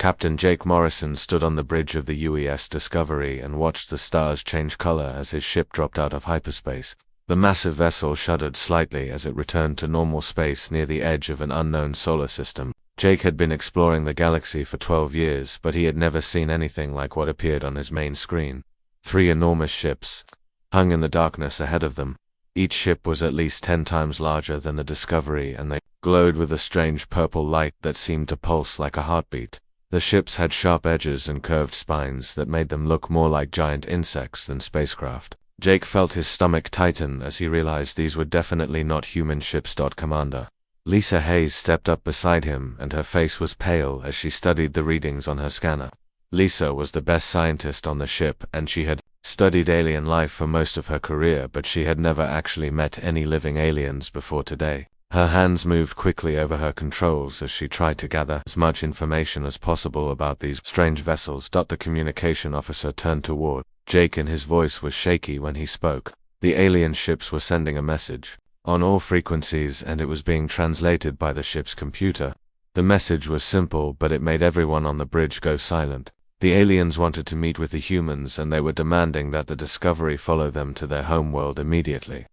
Captain Jake Morrison stood on the bridge of the UES Discovery and watched the stars change color as his ship dropped out of hyperspace. The massive vessel shuddered slightly as it returned to normal space near the edge of an unknown solar system. Jake had been exploring the galaxy for 12 years, but he had never seen anything like what appeared on his main screen. 3 enormous ships hung in the darkness ahead of them. Each ship was at least 10 times larger than the Discovery, and they glowed with a strange purple light that seemed to pulse like a heartbeat. The ships had sharp edges and curved spines that made them look more like giant insects than spacecraft. Jake felt his stomach tighten as he realized these were definitely not human ships. Commander Lisa Hayes stepped up beside him, and her face was pale as she studied the readings on her scanner. Lisa was the best scientist on the ship, and she had studied alien life for most of her career, but she had never actually met any living aliens before today. Her hands moved quickly over her controls as she tried to gather as much information as possible about these strange vessels. The communication officer turned toward Jake, and his voice was shaky when he spoke. The alien ships were sending a message on all frequencies, and it was being translated by the ship's computer. The message was simple, but it made everyone on the bridge go silent. The aliens wanted to meet with the humans, and they were demanding that the Discovery follow them to their homeworld immediately.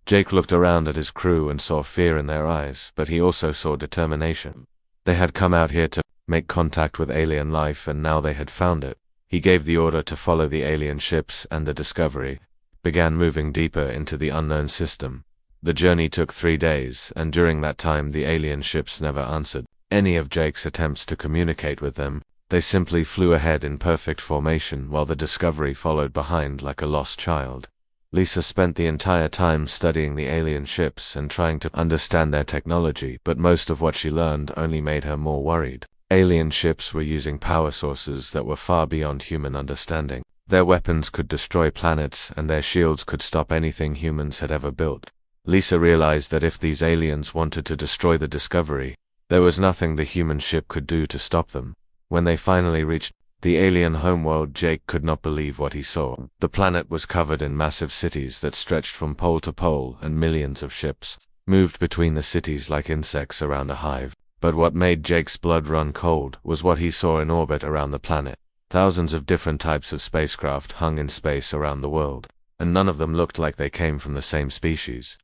Jake looked around at his crew and saw fear in their eyes, but he also saw determination. They had come out here to make contact with alien life, and now they had found it. He gave the order to follow the alien ships, and the Discovery began moving deeper into the unknown system. The journey took 3 days, and during that time the alien ships never answered any of Jake's attempts to communicate with them. They simply flew ahead in perfect formation while the Discovery followed behind like a lost child. Lisa spent the entire time studying the alien ships and trying to understand their technology, but most of what she learned only made her more worried. Alien ships were using power sources that were far beyond human understanding. Their weapons could destroy planets, and their shields could stop anything humans had ever built. Lisa realized that if these aliens wanted to destroy the Discovery, there was nothing the human ship could do to stop them. When they finally reached the alien homeworld, Jake could not believe what he saw. The planet was covered in massive cities that stretched from pole to pole, and millions of ships moved between the cities like insects around a hive. But what made Jake's blood run cold was what he saw in orbit around the planet. Thousands of different types of spacecraft hung in space around the world, and none of them looked like they came from the same species.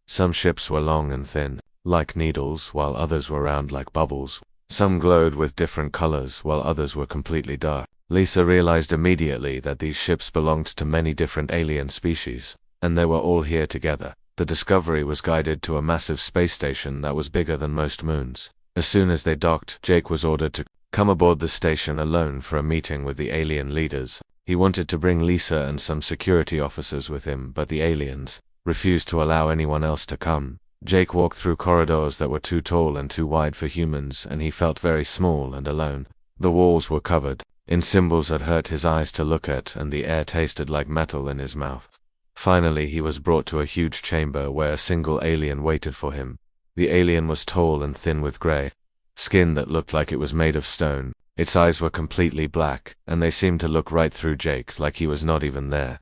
Some ships were long and thin, like needles, while others were round like bubbles. Some glowed with different colors, while others were completely dark. Lisa realized immediately that these ships belonged to many different alien species, and they were all here together. The Discovery was guided to a massive space station that was bigger than most moons. As soon as they docked, Jake was ordered to come aboard the station alone for a meeting with the alien leaders. He wanted to bring Lisa and some security officers with him, but the aliens refused to allow anyone else to come. Jake walked through corridors that were too tall and too wide for humans, and he felt very small and alone. The walls were covered in symbols that hurt his eyes to look at, and the air tasted like metal in his mouth. Finally, he was brought to a huge chamber where a single alien waited for him. The alien was tall and thin with gray skin that looked like it was made of stone. Its eyes were completely black, and they seemed to look right through Jake like he was not even there.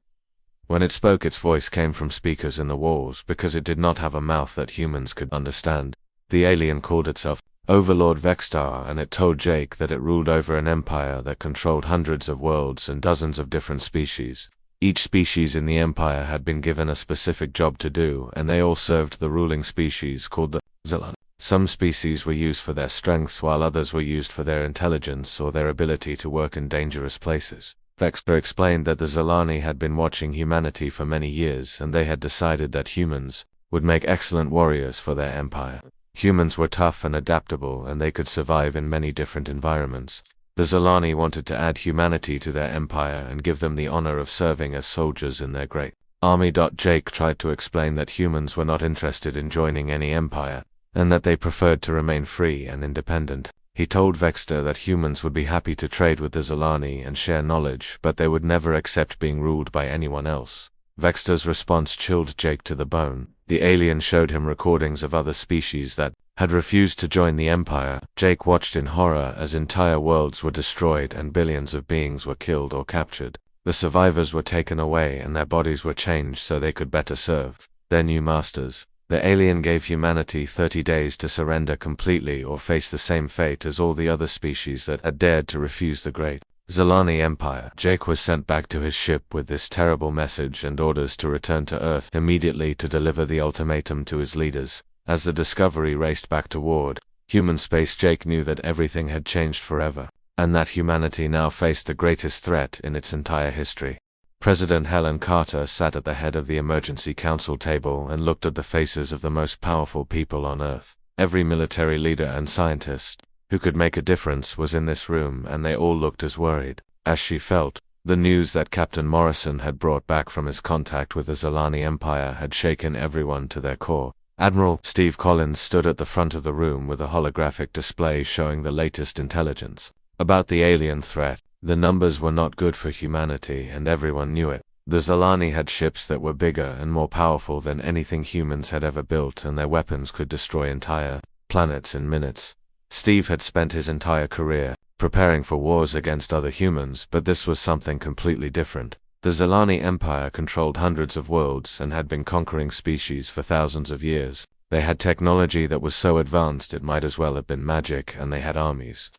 When it spoke, its voice came from speakers in the walls because it did not have a mouth that humans could understand. The alien called itself Overlord Vextar, and it told Jake that it ruled over an empire that controlled hundreds of worlds and dozens of different species. Each species in the empire had been given a specific job to do, and they all served the ruling species called the Zillan. Some species were used for their strengths, while others were used for their intelligence or their ability to work in dangerous places. Vexter explained that the Zilani had been watching humanity for many years, and they had decided that humans would make excellent warriors for their empire. Humans were tough and adaptable, and they could survive in many different environments. The Zilani wanted to add humanity to their empire and give them the honor of serving as soldiers in their great army. Jake tried to explain that humans were not interested in joining any empire, and that they preferred to remain free and independent. He told Vexter that humans would be happy to trade with the Zilani and share knowledge, but they would never accept being ruled by anyone else. Vexter's response chilled Jake to the bone. The alien showed him recordings of other species that had refused to join the Empire. Jake watched in horror as entire worlds were destroyed and billions of beings were killed or captured. The survivors were taken away and their bodies were changed so they could better serve their new masters. The alien gave humanity 30 days to surrender completely or face the same fate as all the other species that had dared to refuse the great Zalani Empire. Jake was sent back to his ship with this terrible message and orders to return to Earth immediately to deliver the ultimatum to his leaders. As the Discovery raced back toward human space, Jake knew that everything had changed forever, and that humanity now faced the greatest threat in its entire history. President Helen Carter sat at the head of the emergency council table and looked at the faces of the most powerful people on Earth. Every military leader and scientist who could make a difference was in this room, and they all looked as worried as she felt. The news that Captain Morrison had brought back from his contact with the Zalani Empire had shaken everyone to their core. Admiral Steve Collins stood at the front of the room with a holographic display showing the latest intelligence about the alien threat. The numbers were not good for humanity, and everyone knew it. The Zalani had ships that were bigger and more powerful than anything humans had ever built, and their weapons could destroy entire planets in minutes. Steve had spent his entire career preparing for wars against other humans, but this was something completely different. The Zalani Empire controlled hundreds of worlds and had been conquering species for thousands of years. They had technology that was so advanced it might as well have been magic, and they had armies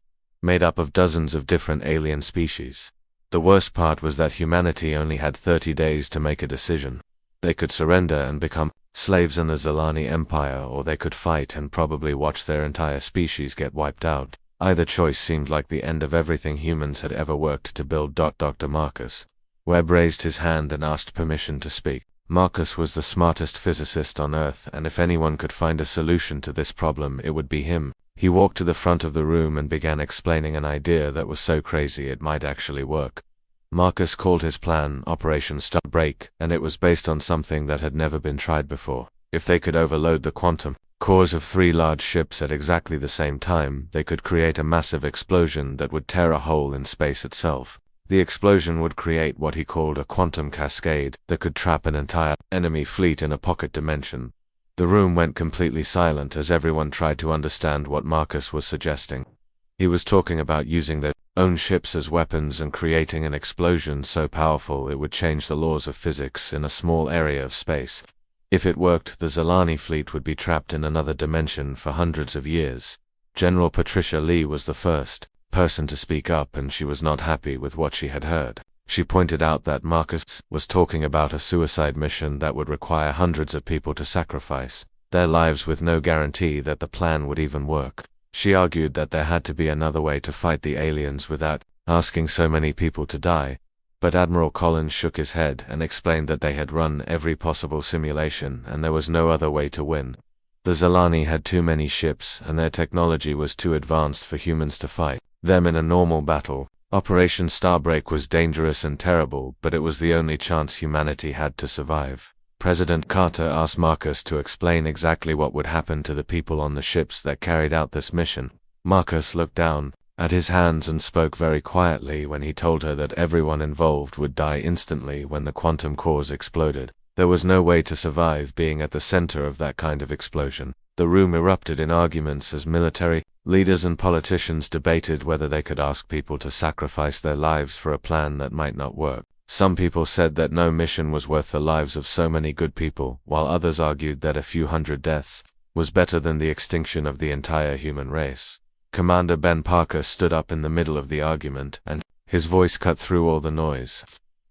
made up of dozens of different alien species. The worst part was that humanity only had 30 days to make a decision. They could surrender and become slaves in the Zalani Empire, or they could fight and probably watch their entire species get wiped out. Either choice seemed like the end of everything humans had ever worked to build. Dr. Marcus Webb raised his hand and asked permission to speak. Marcus was the smartest physicist on Earth, and if anyone could find a solution to this problem, it would be him. He walked to the front of the room and began explaining an idea that was so crazy it might actually work. Marcus called his plan Operation Starbreak, and it was based on something that had never been tried before. If they could overload the quantum cores of 3 large ships at exactly the same time, they could create a massive explosion that would tear a hole in space itself. The explosion would create what he called a quantum cascade that could trap an entire enemy fleet in a pocket dimension. The room went completely silent as everyone tried to understand what Marcus was suggesting. He was talking about using their own ships as weapons and creating an explosion so powerful it would change the laws of physics in a small area of space. If it worked, the Zalani fleet would be trapped in another dimension for hundreds of years. General Patricia Lee was the first person to speak up, and she was not happy with what she had heard. She pointed out that Marcus was talking about a suicide mission that would require hundreds of people to sacrifice their lives with no guarantee that the plan would even work. She argued that there had to be another way to fight the aliens without asking so many people to die. But Admiral Collins shook his head and explained that they had run every possible simulation and there was no other way to win. The Zalani had too many ships, and their technology was too advanced for humans to fight them in a normal battle. Operation Starbreak was dangerous and terrible, but it was the only chance humanity had to survive. President Carter asked Marcus to explain exactly what would happen to the people on the ships that carried out this mission. Marcus looked down at his hands and spoke very quietly when he told her that everyone involved would die instantly when the quantum cores exploded. There was no way to survive being at the center of that kind of explosion. The room erupted in arguments as military leaders and politicians debated whether they could ask people to sacrifice their lives for a plan that might not work. Some people said that no mission was worth the lives of so many good people, while others argued that a few hundred deaths was better than the extinction of the entire human race. Commander Ben Parker stood up in the middle of the argument, and his voice cut through all the noise.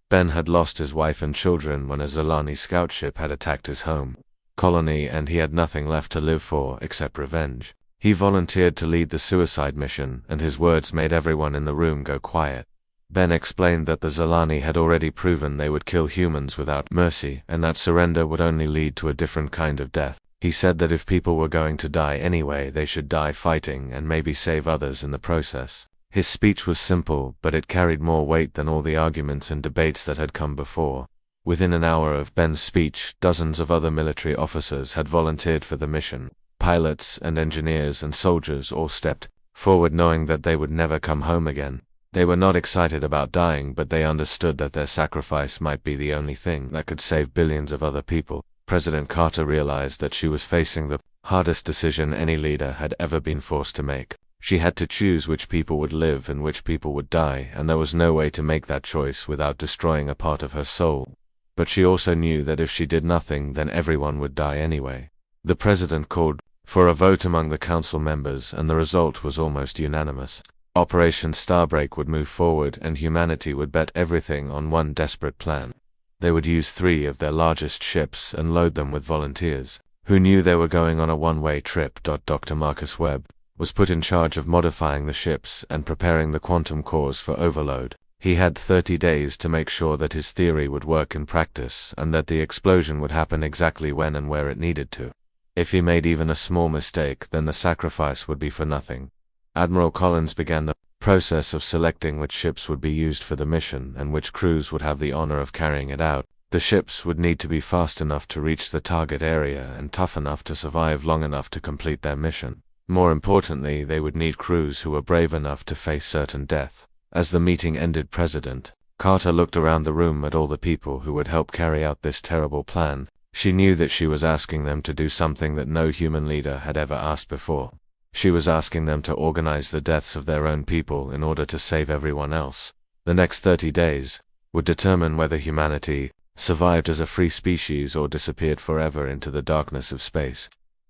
Ben had lost his wife and children when a Zalani scout ship had attacked his home colony, and he had nothing left to live for except revenge. He volunteered to lead the suicide mission, and his words made everyone in the room go quiet. Ben explained that the Zalani had already proven they would kill humans without mercy, and that surrender would only lead to a different kind of death. He said that if people were going to die anyway, they should die fighting and maybe save others in the process. His speech was simple, but it carried more weight than all the arguments and debates that had come before. Within an hour of Ben's speech, dozens of other military officers had volunteered for the mission. Pilots and engineers and soldiers all stepped forward knowing that they would never come home again. They were not excited about dying, but they understood that their sacrifice might be the only thing that could save billions of other people. President Carter realized that she was facing the hardest decision any leader had ever been forced to make. She had to choose which people would live and which people would die, and there was no way to make that choice without destroying a part of her soul. But she also knew that if she did nothing, then everyone would die anyway. The president called for a vote among the council members, and the result was almost unanimous. Operation Starbreak would move forward, and humanity would bet everything on one desperate plan. They would use 3 of their largest ships and load them with volunteers, who knew they were going on a one-way trip. Dr. Marcus Webb was put in charge of modifying the ships and preparing the quantum cores for overload. He had 30 days to make sure that his theory would work in practice, and that the explosion would happen exactly when and where it needed to. If he made even a small mistake, then the sacrifice would be for nothing. Admiral Collins began the process of selecting which ships would be used for the mission and which crews would have the honor of carrying it out. The ships would need to be fast enough to reach the target area and tough enough to survive long enough to complete their mission. More importantly, they would need crews who were brave enough to face certain death. As the meeting ended, President Carter looked around the room at all the people who would help carry out this terrible plan. She knew that she was asking them to do something that no human leader had ever asked before. She was asking them to organize the deaths of their own people in order to save everyone else. The next 30 days would determine whether humanity survived as a free species or disappeared forever into the darkness of space.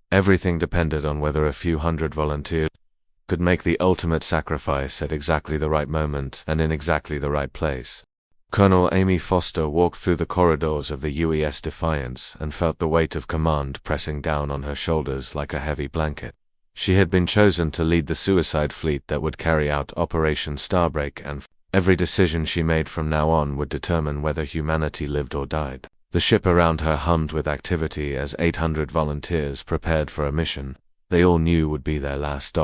Everything depended on whether a few hundred volunteers could make the ultimate sacrifice at exactly the right moment and in exactly the right place. Colonel Amy Foster walked through the corridors of the UES Defiance and felt the weight of command pressing down on her shoulders like a heavy blanket. She had been chosen to lead the suicide fleet that would carry out Operation Starbreak, and every decision she made from now on would determine whether humanity lived or died. The ship around her hummed with activity as 800 volunteers prepared for a mission they all knew would be their last.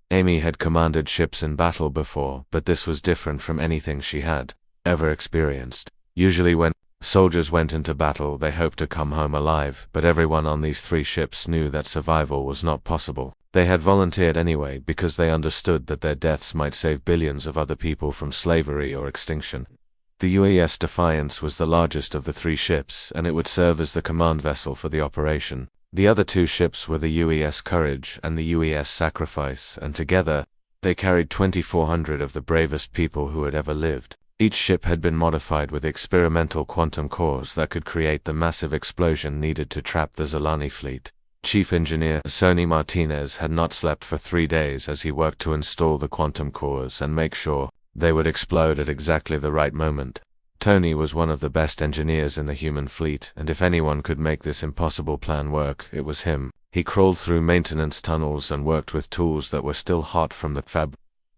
Amy had commanded ships in battle before, but this was different from anything she had ever experienced. Usually when soldiers went into battle, they hoped to come home alive, but everyone on these 3 ships knew that survival was not possible. They had volunteered anyway because they understood that their deaths might save billions of other people from slavery or extinction. The UES Defiance was the largest of the 3 ships, and it would serve as the command vessel for the operation. The other 2 ships were the UES Courage and the UES Sacrifice, and together, they carried 2,400 of the bravest people who had ever lived. Each ship had been modified with experimental quantum cores that could create the massive explosion needed to trap the Zilani fleet. Chief Engineer Sonny Martinez had not slept for 3 days as he worked to install the quantum cores and make sure they would explode at exactly the right moment. Tony was one of the best engineers in the human fleet, and if anyone could make this impossible plan work, it was him. He crawled through maintenance tunnels and worked with tools that were still hot from the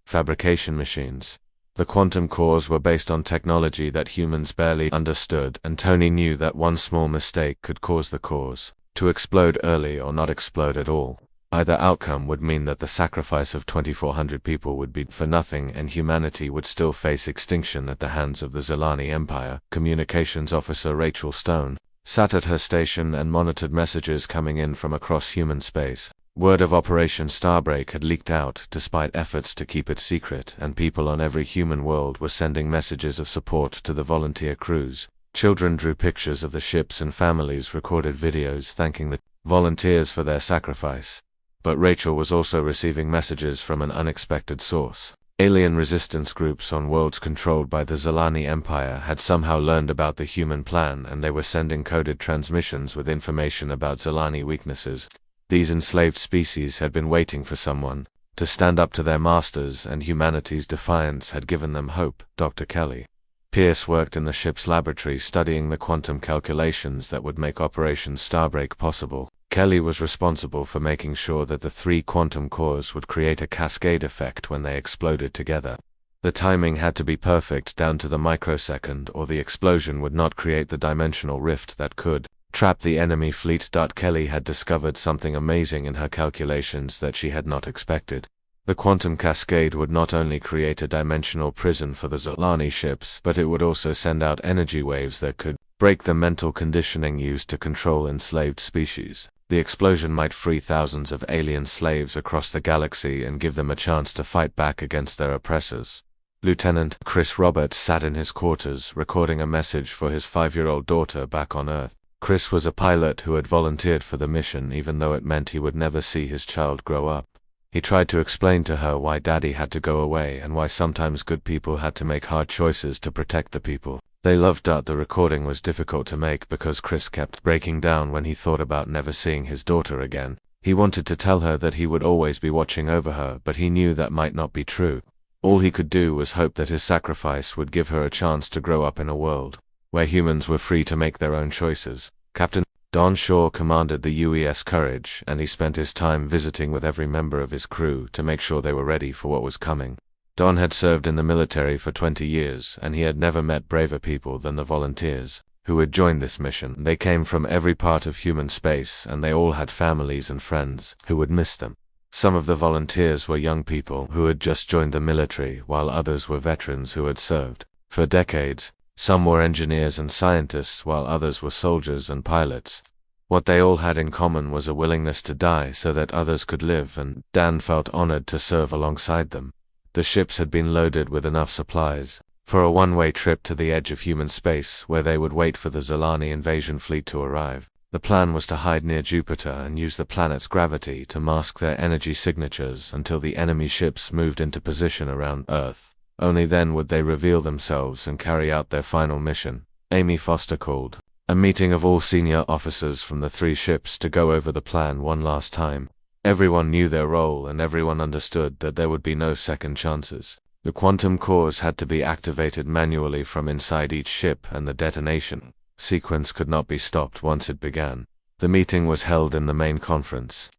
fabrication machines. The quantum cores were based on technology that humans barely understood, and Tony knew that one small mistake could cause the cores to explode early or not explode at all. Either outcome would mean that the sacrifice of 2,400 people would be for nothing and humanity would still face extinction at the hands of the Zilani Empire. Communications officer Rachel Stone sat at her station and monitored messages coming in from across human space. Word of Operation Starbreak had leaked out despite efforts to keep it secret, and people on every human world were sending messages of support to the volunteer crews. Children drew pictures of the ships and families recorded videos thanking the volunteers for their sacrifice. But Rachel was also receiving messages from an unexpected source. Alien resistance groups on worlds controlled by the Zilani Empire had somehow learned about the human plan, and they were sending coded transmissions with information about Zilani weaknesses. These enslaved species had been waiting for someone to stand up to their masters, and humanity's defiance had given them hope. Dr. Kelly Pierce worked in the ship's laboratory studying the quantum calculations that would make Operation Starbreak possible. Kelly was responsible for making sure that the 3 quantum cores would create a cascade effect when they exploded together. The timing had to be perfect down to the microsecond, or the explosion would not create the dimensional rift that could trap the enemy fleet. Kelly had discovered something amazing in her calculations that she had not expected. The quantum cascade would not only create a dimensional prison for the Zilani ships, but it would also send out energy waves that could break the mental conditioning used to control enslaved species. The explosion might free thousands of alien slaves across the galaxy and give them a chance to fight back against their oppressors. Lieutenant Chris Roberts sat in his quarters, recording a message for his 5-year-old daughter back on Earth. Chris was a pilot who had volunteered for the mission, even though it meant he would never see his child grow up. He tried to explain to her why Daddy had to go away and why sometimes good people had to make hard choices to protect the people They loved that. The recording was difficult to make because Chris kept breaking down when he thought about never seeing his daughter again. He wanted to tell her that he would always be watching over her, but he knew that might not be true. All he could do was hope that his sacrifice would give her a chance to grow up in a world where humans were free to make their own choices. Captain Don Shaw commanded the UES Courage, and he spent his time visiting with every member of his crew to make sure they were ready for what was coming. Don had served in the military for 20 years, and he had never met braver people than the volunteers who had joined this mission. They came from every part of human space, and they all had families and friends who would miss them. Some of the volunteers were young people who had just joined the military, while others were veterans who had served for decades. Some were engineers and scientists, while others were soldiers and pilots. What they all had in common was a willingness to die so that others could live, and Dan felt honored to serve alongside them. The ships had been loaded with enough supplies for a one-way trip to the edge of human space, where they would wait for the Zilani invasion fleet to arrive. The plan was to hide near Jupiter and use the planet's gravity to mask their energy signatures until the enemy ships moved into position around Earth. Only then would they reveal themselves and carry out their final mission. Amy Foster called a meeting of all senior officers from the 3 ships to go over the plan one last time. Everyone knew their role, and everyone understood that there would be no second chances. The quantum cores had to be activated manually from inside each ship, and the detonation sequence could not be stopped once it began. The meeting was held in the main conference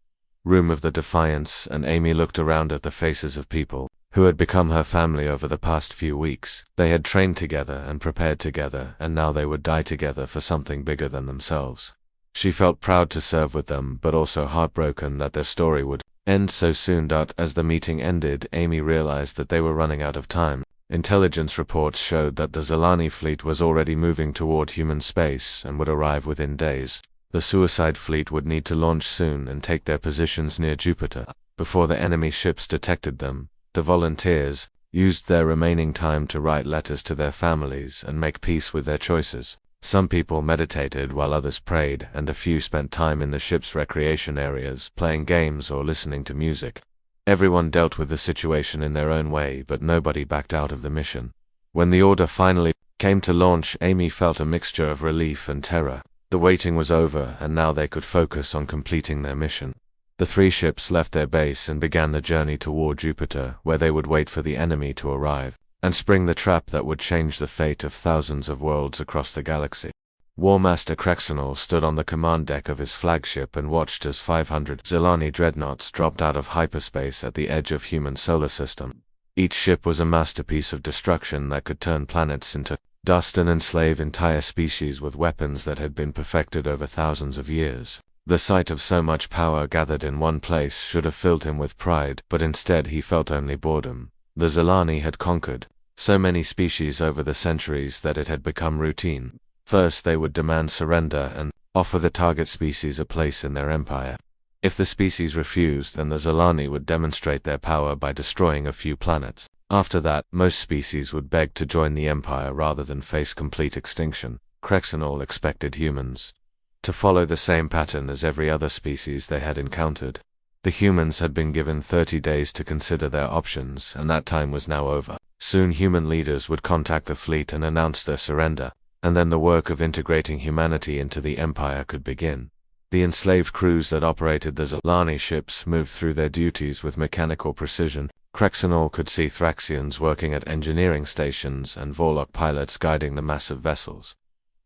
room of the Defiance, and Amy looked around at the faces of people who had become her family over the past few weeks. They had trained together and prepared together, and now they would die together for something bigger than themselves. She felt proud to serve with them, but also heartbroken that their story would end so soon. As the meeting ended, Amy realized that they were running out of time. Intelligence reports showed that the Zilani fleet was already moving toward human space and would arrive within days. The Suicide Fleet would need to launch soon and take their positions near Jupiter before the enemy ships detected them. The volunteers used their remaining time to write letters to their families and make peace with their choices. Some people meditated while others prayed, and a few spent time in the ship's recreation areas, playing games or listening to music. Everyone dealt with the situation in their own way, but nobody backed out of the mission. When the order finally came to launch, Amy felt a mixture of relief and terror. The waiting was over, and now they could focus on completing their mission. The 3 ships left their base and began the journey toward Jupiter, where they would wait for the enemy to arrive and spring the trap that would change the fate of thousands of worlds across the galaxy. War Master Krexenol stood on the command deck of his flagship and watched as 500 Zilani dreadnoughts dropped out of hyperspace at the edge of human solar system. Each ship was a masterpiece of destruction that could turn planets into dust and enslave entire species with weapons that had been perfected over thousands of years. The sight of so much power gathered in one place should have filled him with pride, but instead he felt only boredom. The Zilani had conquered so many species over the centuries that it had become routine. First, they would demand surrender and offer the target species a place in their empire. If the species refused, then the Zilani would demonstrate their power by destroying a few planets. After that, most species would beg to join the empire rather than face complete extinction. Krexenol expected humans to follow the same pattern as every other species they had encountered. The humans had been given 30 days to consider their options, and that time was now over. Soon human leaders would contact the fleet and announce their surrender, and then the work of integrating humanity into the empire could begin. The enslaved crews that operated the Zilani ships moved through their duties with mechanical precision. Krexenol could see Thraxians working at engineering stations and Vorlok pilots guiding the massive vessels.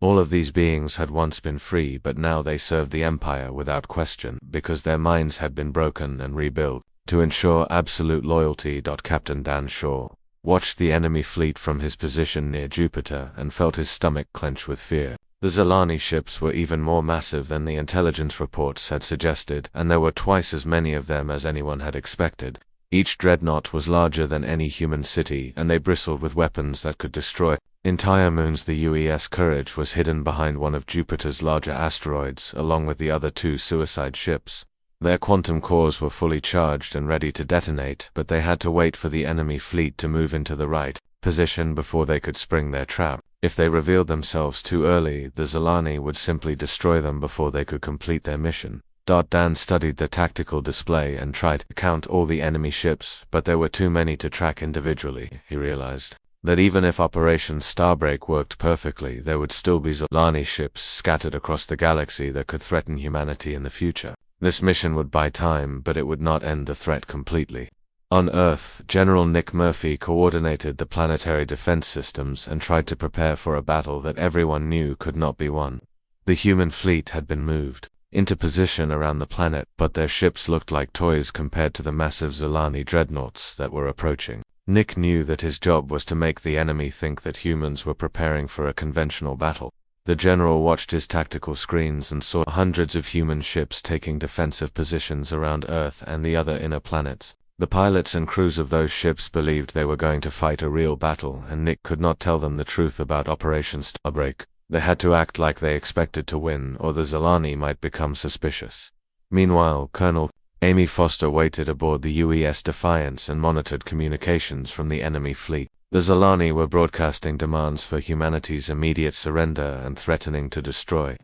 All of these beings had once been free, but now they served the Empire without question, because their minds had been broken and rebuilt to ensure absolute loyalty. Captain Dan Shaw watched the enemy fleet from his position near Jupiter and felt his stomach clench with fear. The Zilani ships were even more massive than the intelligence reports had suggested, and there were twice as many of them as anyone had expected. Each dreadnought was larger than any human city, and they bristled with weapons that could destroy entire moons. The UES Courage was hidden behind one of Jupiter's larger asteroids, along with the other 2 suicide ships. Their quantum cores were fully charged and ready to detonate, but they had to wait for the enemy fleet to move into the right position before they could spring their trap. If they revealed themselves too early, the Zilani would simply destroy them before they could complete their mission. Dan studied the tactical display and tried to count all the enemy ships, but there were too many to track individually, he realized. that even if Operation Starbreak worked perfectly, there would still be Zilani ships scattered across the galaxy that could threaten humanity in the future. This mission would buy time, but it would not end the threat completely. On Earth, General Nick Murphy coordinated the planetary defense systems and tried to prepare for a battle that everyone knew could not be won. The human fleet had been moved into position around the planet, but their ships looked like toys compared to the massive Zilani dreadnoughts that were approaching. Nick knew that his job was to make the enemy think that humans were preparing for a conventional battle. The general watched his tactical screens and saw hundreds of human ships taking defensive positions around Earth and the other inner planets. The pilots and crews of those ships believed they were going to fight a real battle, and Nick could not tell them the truth about Operation Starbreak. They had to act like they expected to win, or the Zilani might become suspicious. Meanwhile, Colonel Amy Foster waited aboard the UES Defiance and monitored communications from the enemy fleet. The Zilani were broadcasting demands for humanity's immediate surrender and threatening to destroy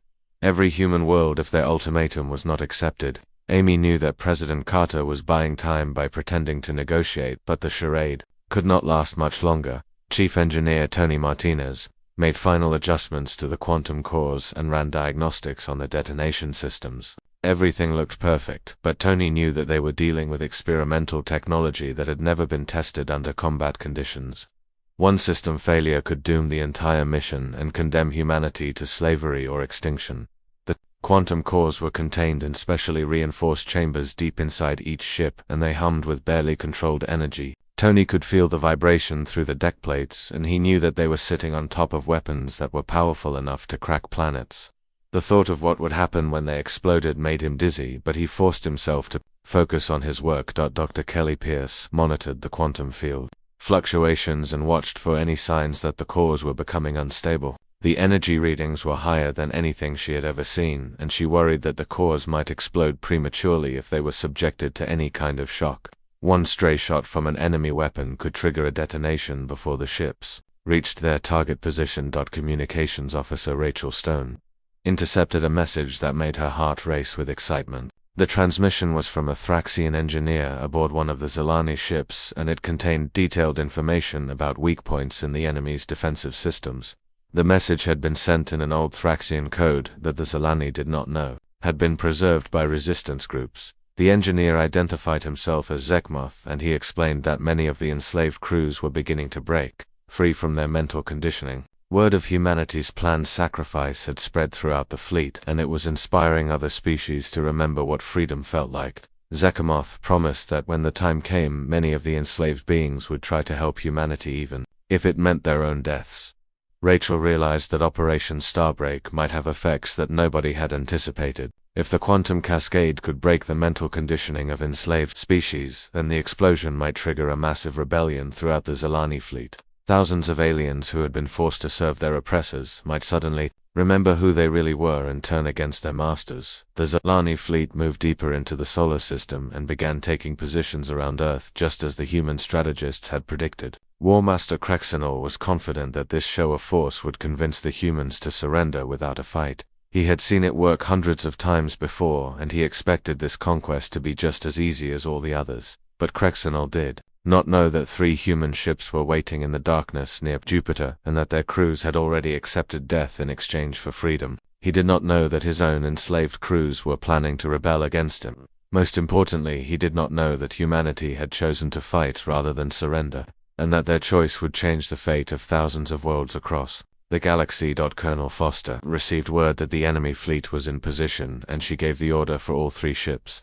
every human world if their ultimatum was not accepted. Amy knew that President Carter was buying time by pretending to negotiate, but the charade could not last much longer. Chief Engineer Tony Martinez made final adjustments to the quantum cores and ran diagnostics on the detonation systems. Everything looked perfect, but Tony knew that they were dealing with experimental technology that had never been tested under combat conditions. One system failure could doom the entire mission and condemn humanity to slavery or extinction. The quantum cores were contained in specially reinforced chambers deep inside each ship, and they hummed with barely controlled energy. Tony could feel the vibration through the deck plates, and he knew that they were sitting on top of weapons that were powerful enough to crack planets. The thought of what would happen when they exploded made him dizzy, but he forced himself to focus on his work. Dr. Kelly Pierce monitored the quantum field fluctuations and watched for any signs that the cores were becoming unstable. The energy readings were higher than anything she had ever seen, and she worried that the cores might explode prematurely if they were subjected to any kind of shock. One stray shot from an enemy weapon could trigger a detonation before the ships reached their target position. Communications officer Rachel Stone intercepted a message that made her heart race with excitement. The transmission was from a Thraxian engineer aboard one of the Zilani ships, and it contained detailed information about weak points in the enemy's defensive systems. The message had been sent in an old Thraxian code that the Zilani did not know had been preserved by resistance groups. The engineer identified himself as Zekmoth, and he explained that many of the enslaved crews were beginning to break free from their mental conditioning. Word of humanity's planned sacrifice had spread throughout the fleet, and it was inspiring other species to remember what freedom felt like. Zekmoth promised that when the time came, many of the enslaved beings would try to help humanity even if it meant their own deaths. Rachel realized that Operation Starbreak might have effects that nobody had anticipated. If the quantum cascade could break the mental conditioning of enslaved species, then the explosion might trigger a massive rebellion throughout the Zilani fleet. Thousands of aliens who had been forced to serve their oppressors might suddenly remember who they really were and turn against their masters. The Zilani fleet moved deeper into the solar system and began taking positions around Earth just as the human strategists had predicted. War Master Krexenor was confident that this show of force would convince the humans to surrender without a fight. He had seen it work hundreds of times before, and he expected this conquest to be just as easy as all the others. But Krexenor did not know that 3 human ships were waiting in the darkness near Jupiter, and that their crews had already accepted death in exchange for freedom. He did not know that his own enslaved crews were planning to rebel against him. Most importantly, he did not know that humanity had chosen to fight rather than surrender, and that their choice would change the fate of thousands of worlds across the galaxy. Colonel Foster received word that the enemy fleet was in position, and she gave the order for all 3 ships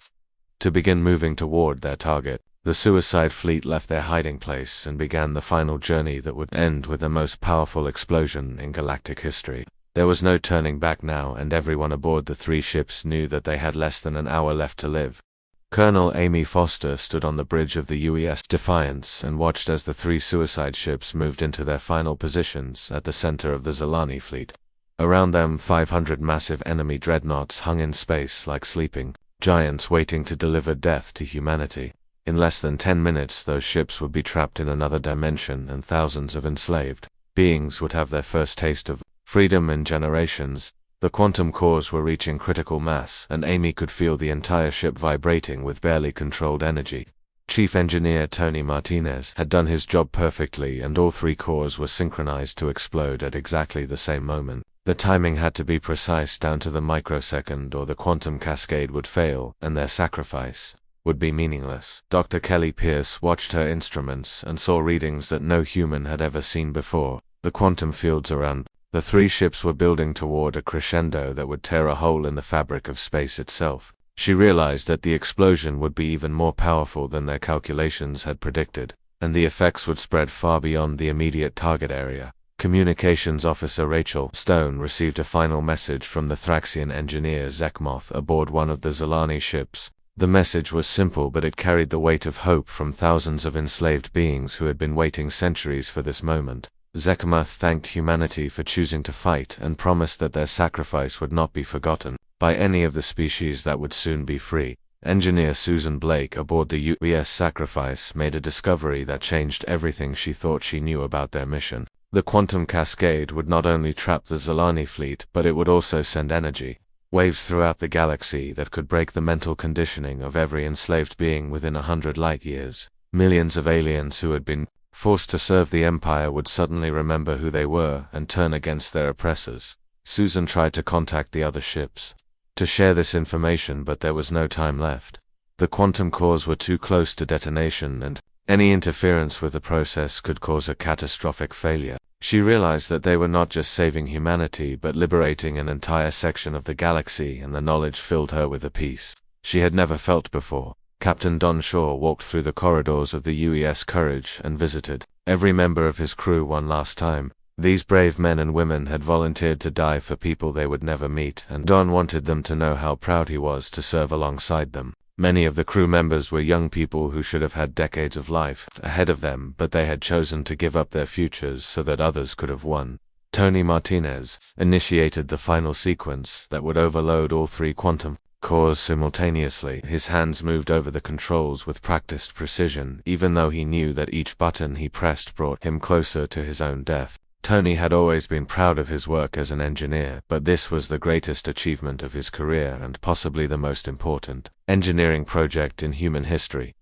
to begin moving toward their target. The suicide fleet left their hiding place and began the final journey that would end with the most powerful explosion in galactic history. There was no turning back now, and everyone aboard the 3 ships knew that they had less than an hour left to live. Colonel Amy Foster stood on the bridge of the UES Defiance and watched as the 3 suicide ships moved into their final positions at the center of the Zilani fleet. Around them, 500 massive enemy dreadnoughts hung in space like sleeping giants waiting to deliver death to humanity. In less than 10 minutes, those ships would be trapped in another dimension, and thousands of enslaved beings would have their first taste of freedom in generations. The quantum cores were reaching critical mass, and Amy could feel the entire ship vibrating with barely controlled energy. Chief Engineer Tony Martinez had done his job perfectly, and all three cores were synchronized to explode at exactly the same moment. The timing had to be precise down to the microsecond, or the quantum cascade would fail, and their sacrifice would be meaningless. Dr. Kelly Pierce watched her instruments and saw readings that no human had ever seen before. The quantum fields around the three ships were building toward a crescendo that would tear a hole in the fabric of space itself. She realized that the explosion would be even more powerful than their calculations had predicted, and the effects would spread far beyond the immediate target area. Communications Officer Rachel Stone received a final message from the Thraxian engineer Zekmoth aboard one of the Zalani ships. The message was simple, but it carried the weight of hope from thousands of enslaved beings who had been waiting centuries for this moment. Zekmoth thanked humanity for choosing to fight and promised that their sacrifice would not be forgotten by any of the species that would soon be free. Engineer Susan Blake aboard the UES Sacrifice made a discovery that changed everything she thought she knew about their mission. The quantum cascade would not only trap the Zalani fleet, but it would also send energy waves throughout the galaxy that could break the mental conditioning of every enslaved being within 100 light-years. Millions of aliens who had been forced to serve the Empire would suddenly remember who they were and turn against their oppressors. Susan tried to contact the other ships to share this information, but there was no time left. The quantum cores were too close to detonation, and any interference with the process could cause a catastrophic failure. She realized that they were not just saving humanity, but liberating an entire section of the galaxy, and the knowledge filled her with a peace she had never felt before. Captain Don Shaw walked through the corridors of the UES Courage and visited every member of his crew one last time. These brave men and women had volunteered to die for people they would never meet, and Don wanted them to know how proud he was to serve alongside them. Many of the crew members were young people who should have had decades of life ahead of them, but they had chosen to give up their futures so that others could have won. Tony Martinez initiated the final sequence that would overload all three quantum cores simultaneously. His hands moved over the controls with practiced precision, even though he knew that each button he pressed brought him closer to his own death. Tony had always been proud of his work as an engineer, but this was the greatest achievement of his career and possibly the most important engineering project in human history.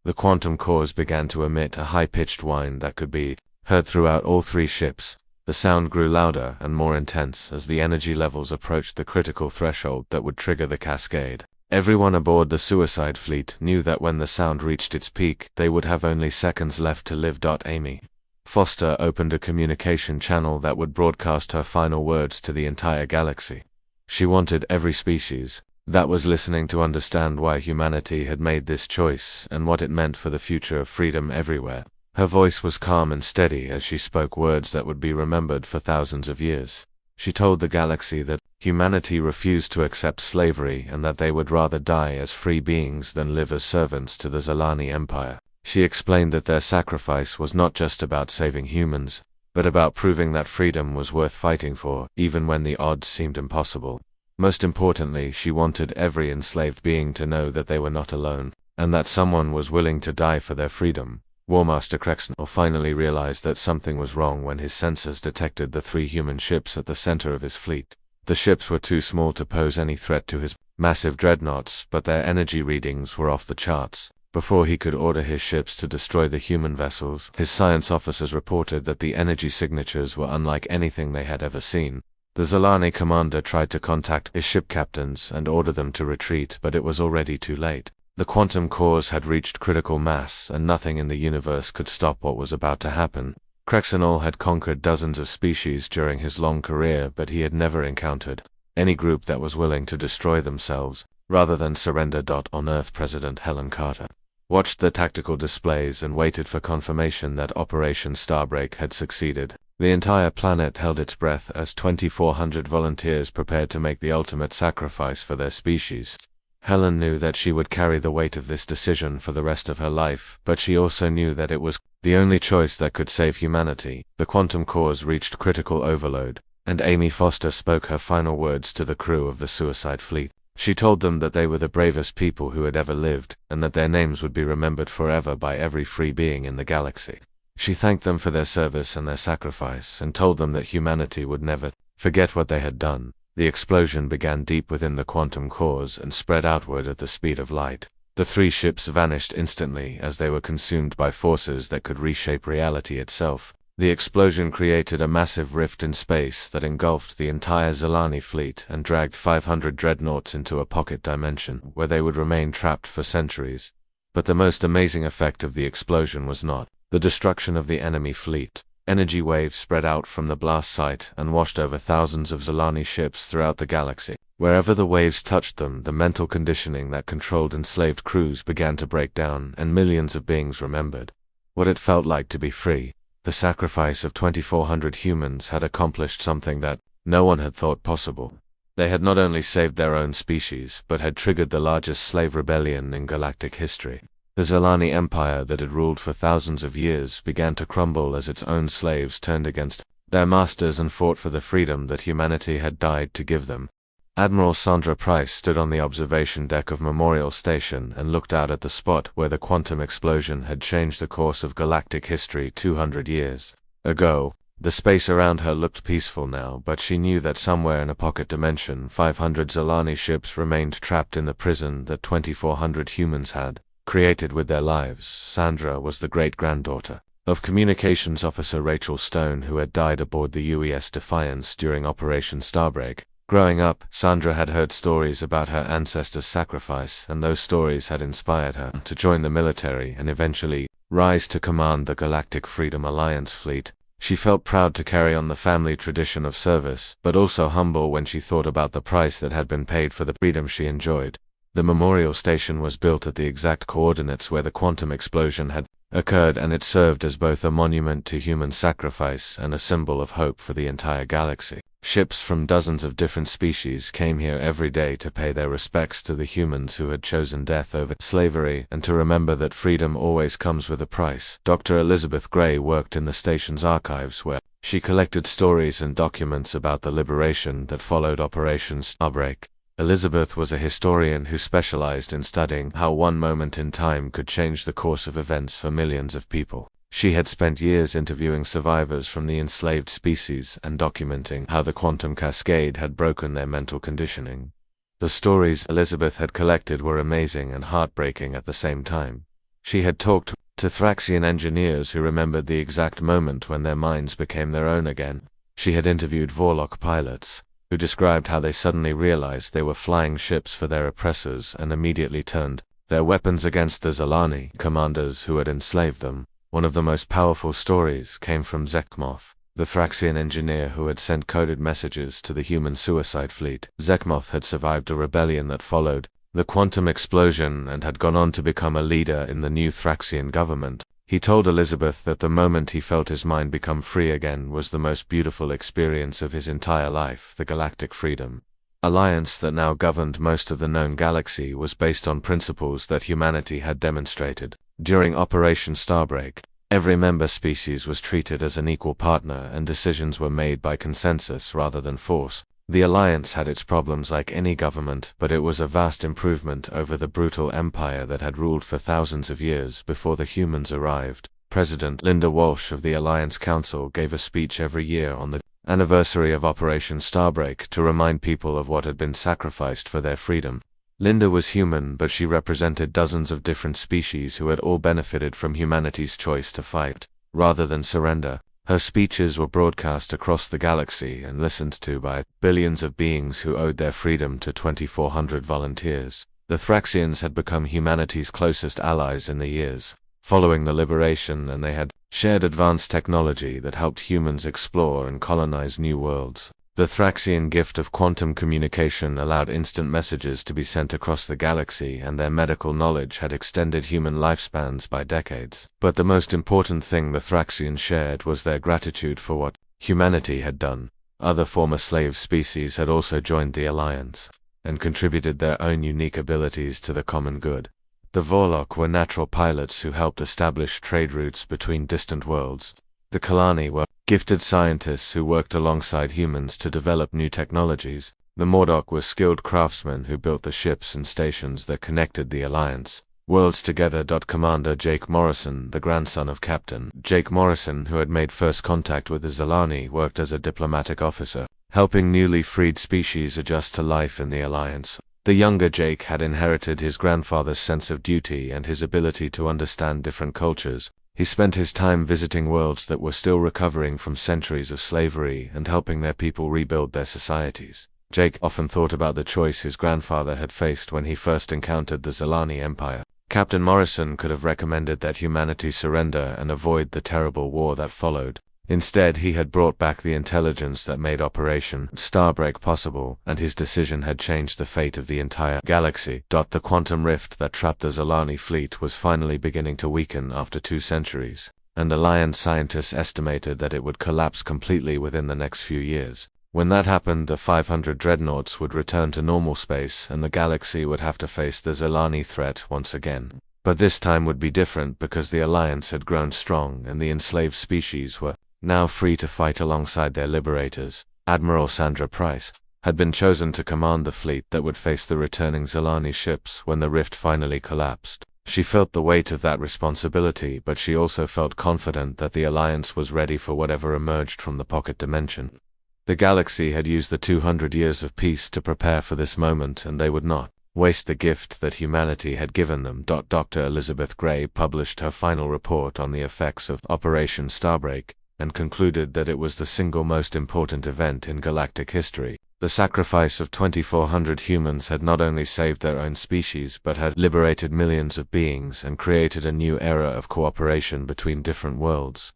The quantum cores began to emit a high-pitched whine that could be heard throughout all three ships. The sound grew louder and more intense as the energy levels approached the critical threshold that would trigger the cascade. Everyone aboard the Suicide Fleet knew that when the sound reached its peak, they would have only seconds left to live. Amy Foster opened a communication channel that would broadcast her final words to the entire galaxy. She wanted every species that was listening to understand why humanity had made this choice and what it meant for the future of freedom everywhere. Her voice was calm and steady as she spoke words that would be remembered for thousands of years. She told the galaxy that humanity refused to accept slavery and that they would rather die as free beings than live as servants to the Zalani Empire. She explained that their sacrifice was not just about saving humans, but about proving that freedom was worth fighting for, even when the odds seemed impossible. Most importantly, she wanted every enslaved being to know that they were not alone, and that someone was willing to die for their freedom. Warmaster Krexnor finally realized that something was wrong when his sensors detected the three human ships at the center of his fleet. The ships were too small to pose any threat to his massive dreadnoughts, but their energy readings were off the charts. Before he could order his ships to destroy the human vessels, his science officers reported that the energy signatures were unlike anything they had ever seen. The Zalani commander tried to contact his ship captains and order them to retreat, but it was already too late. The quantum cores had reached critical mass, and nothing in the universe could stop what was about to happen. Krexnor had conquered dozens of species during his long career, but he had never encountered any group that was willing to destroy themselves rather than surrender. On Earth, President Helen Carter watched the tactical displays and waited for confirmation that Operation Starbreak had succeeded. The entire planet held its breath as 2,400 volunteers prepared to make the ultimate sacrifice for their species. Helen knew that she would carry the weight of this decision for the rest of her life, but she also knew that it was the only choice that could save humanity. The quantum cores reached critical overload, and Amy Foster spoke her final words to the crew of the Suicide Fleet. She told them that they were the bravest people who had ever lived, and that their names would be remembered forever by every free being in the galaxy. She thanked them for their service and their sacrifice, and told them that humanity would never forget what they had done. The explosion began deep within the quantum cores and spread outward at the speed of light. The 3 ships vanished instantly as they were consumed by forces that could reshape reality itself. The explosion created a massive rift in space that engulfed the entire Zilani fleet and dragged 500 dreadnoughts into a pocket dimension, where they would remain trapped for centuries. But the most amazing effect of the explosion was not the destruction of the enemy fleet. Energy waves spread out from the blast site and washed over thousands of Zilani ships throughout the galaxy. Wherever the waves touched them, the mental conditioning that controlled enslaved crews began to break down, and millions of beings remembered what it felt like to be free. The sacrifice of 2,400 humans had accomplished something that no one had thought possible. They had not only saved their own species, but had triggered the largest slave rebellion in galactic history. The Zilani Empire that had ruled for thousands of years began to crumble as its own slaves turned against their masters and fought for the freedom that humanity had died to give them. Admiral Sandra Price stood on the observation deck of Memorial Station and looked out at the spot where the quantum explosion had changed the course of galactic history 200 years ago. The space around her looked peaceful now, but she knew that somewhere in a pocket dimension, 500 Zilani ships remained trapped in the prison that 2,400 humans had created with their lives. Sandra was the great-granddaughter of Communications Officer Rachel Stone, who had died aboard the UES Defiance during Operation Starbreak. Growing up, Sandra had heard stories about her ancestors' sacrifice, and those stories had inspired her to join the military and eventually rise to command the Galactic Freedom Alliance fleet. She felt proud to carry on the family tradition of service, but also humble when she thought about the price that had been paid for the freedom she enjoyed. The memorial station was built at the exact coordinates where the quantum explosion had occurred, and it served as both a monument to human sacrifice and a symbol of hope for the entire galaxy. Ships from dozens of different species came here every day to pay their respects to the humans who had chosen death over slavery, and to remember that freedom always comes with a price. Dr. Elizabeth Gray worked in the station's archives, where she collected stories and documents about the liberation that followed Operation Starbreak. Elizabeth was a historian who specialized in studying how one moment in time could change the course of events for millions of people. She had spent years interviewing survivors from the enslaved species and documenting how the quantum cascade had broken their mental conditioning. The stories Elizabeth had collected were amazing and heartbreaking at the same time. She had talked to Thraxian engineers who remembered the exact moment when their minds became their own again. She had interviewed Vorlok pilots, who described how they suddenly realized they were flying ships for their oppressors and immediately turned their weapons against the Zilani commanders who had enslaved them. One of the most powerful stories came from Zekmoth, the Thraxian engineer who had sent coded messages to the human suicide fleet. Zekmoth had survived a rebellion that followed the quantum explosion and had gone on to become a leader in the new Thraxian government. He told Elizabeth that the moment he felt his mind become free again was the most beautiful experience of his entire life. The Galactic Freedom Alliance that now governed most of the known galaxy was based on principles that humanity had demonstrated. During Operation Starbreak, every member species was treated as an equal partner and decisions were made by consensus rather than force. The Alliance had its problems like any government, but it was a vast improvement over the brutal empire that had ruled for thousands of years before the humans arrived. President Linda Walsh of the Alliance Council gave a speech every year on the anniversary of Operation Starbreak to remind people of what had been sacrificed for their freedom. Linda was human, but she represented dozens of different species who had all benefited from humanity's choice to fight rather than surrender. Her speeches were broadcast across the galaxy and listened to by billions of beings who owed their freedom to 2,400 volunteers. The Thraxians had become humanity's closest allies in the years following the liberation, and they had shared advanced technology that helped humans explore and colonize new worlds. The Thraxian gift of quantum communication allowed instant messages to be sent across the galaxy, and their medical knowledge had extended human lifespans by decades. But the most important thing the Thraxians shared was their gratitude for what humanity had done. Other former slave species had also joined the Alliance and contributed their own unique abilities to the common good. The Vorlok were natural pilots who helped establish trade routes between distant worlds. The Kalani were gifted scientists who worked alongside humans to develop new technologies. The Mordok were skilled craftsmen who built the ships and stations that connected the Alliance worlds together. Commander Jake Morrison, the grandson of Captain Jake Morrison, who had made first contact with the Zilani, worked as a diplomatic officer, helping newly freed species adjust to life in the Alliance. The younger Jake had inherited his grandfather's sense of duty and his ability to understand different cultures. He spent his time visiting worlds that were still recovering from centuries of slavery and helping their people rebuild their societies. Jake often thought about the choice his grandfather had faced when he first encountered the Zilani Empire. Captain Morrison could have recommended that humanity surrender and avoid the terrible war that followed. Instead, he had brought back the intelligence that made Operation Starbreak possible, and his decision had changed the fate of the entire galaxy. The quantum rift that trapped the Zilani fleet was finally beginning to weaken after 2 centuries, and Alliance scientists estimated that it would collapse completely within the next few years. When that happened, the 500 dreadnoughts would return to normal space, and the galaxy would have to face the Zilani threat once again. But this time would be different because the Alliance had grown strong, and the enslaved species were now free to fight alongside their liberators. Admiral Sandra Price had been chosen to command the fleet that would face the returning Zilani ships when the rift finally collapsed. She felt the weight of that responsibility, but she also felt confident that the Alliance was ready for whatever emerged from the pocket dimension. The galaxy had used the 200 years of peace to prepare for this moment, and they would not waste the gift that humanity had given them. Dr. Elizabeth Gray published her final report on the effects of Operation Starbreak, and concluded that it was the single most important event in galactic history. The sacrifice of 2,400 humans had not only saved their own species but had liberated millions of beings and created a new era of cooperation between different worlds.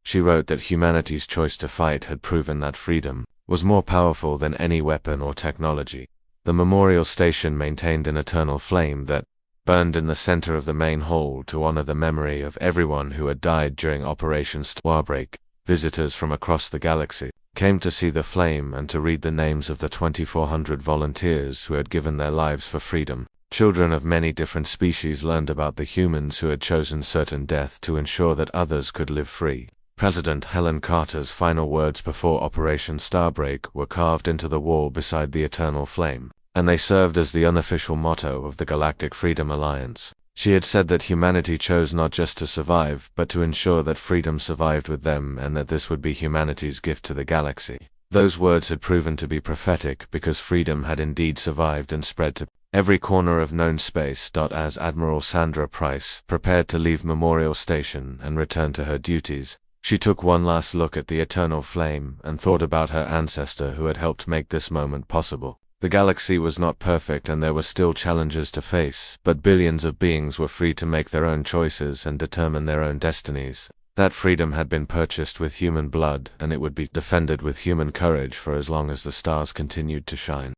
She wrote that humanity's choice to fight had proven that freedom was more powerful than any weapon or technology. The memorial station maintained an eternal flame that burned in the center of the main hall to honor the memory of everyone who had died during Operation Starbreak. Visitors from across the galaxy came to see the flame and to read the names of the 2,400 volunteers who had given their lives for freedom. Children of many different species learned about the humans who had chosen certain death to ensure that others could live free. President Helen Carter's final words before Operation Starbreak were carved into the wall beside the eternal flame, and they served as the unofficial motto of the Galactic Freedom Alliance. She had said that humanity chose not just to survive, but to ensure that freedom survived with them, and that this would be humanity's gift to the galaxy. Those words had proven to be prophetic because freedom had indeed survived and spread to every corner of known space. As Admiral Sandra Price prepared to leave Memorial Station and return to her duties, she took one last look at the eternal flame and thought about her ancestor who had helped make this moment possible. The galaxy was not perfect and there were still challenges to face, but billions of beings were free to make their own choices and determine their own destinies. That freedom had been purchased with human blood, and it would be defended with human courage for as long as the stars continued to shine.